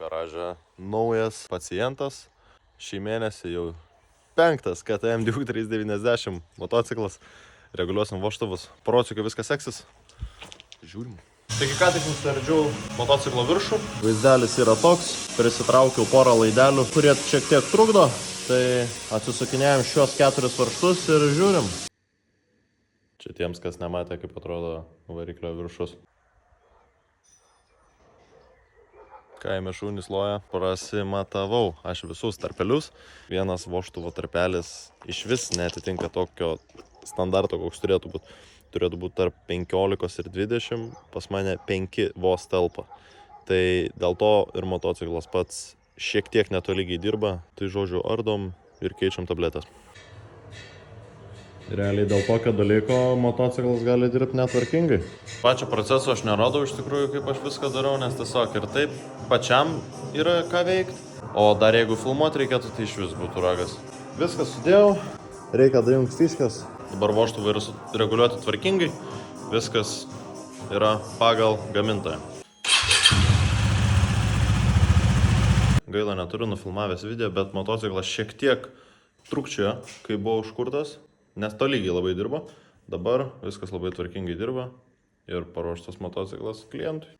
Garaže naujas pacientas. Šį mėnesį jau 5 KTM Duke 390 motociklas. Reguliuosim vožtuvus. Parodžiu, kaip viskas seksis. Žiūrim. Taigi ką tik nusiardžiau motociklo viršų. Vaizdelis yra toks. Prisitraukiau porą laidelių, kurie šiek tiek trukdo. Tai atsisukinėjom šios 4 varžtus ir žiūrim. Čia tiems, kas nematė, kaip atrodo variklio viršus. Kaime šunys loja, prasimatavau aš visus tarpelius. Vienas vožtuvo tarpelis iš vis netitinka tokio standarto, koks turėtų būti. Turėtų būti tarp 15 ir 20, pas mane 5 vos telpa. Tai dėl to ir motociklas pats šiek tiek netolygiai dirba. Tai žodžiu, ardom ir keičiam tabletės. Realiai dėl tokio dalyko motociklas gali dirbti netvarkingai. Pačio proceso aš nerodau iš tikrųjų, kaip aš viską darau, nes tiesiog ir taip pačiam yra ką veikti. O dar jeigu filmuoti reikėtų, tai iš vis būtų ragas. Viską sudėjau, reikia dajungti fiškas. Dabar vožtuvai yra reguliuoti tvarkingai, viskas yra pagal gamintoją. Gaila, neturiu nufilmavęs video, bet motociklas šiek tiek trukčiojo, kai buvo užkurtas. Nes tolygiai labai dirbo, dabar viskas labai tvarkingai dirba ir paruoštas motociklas klientui.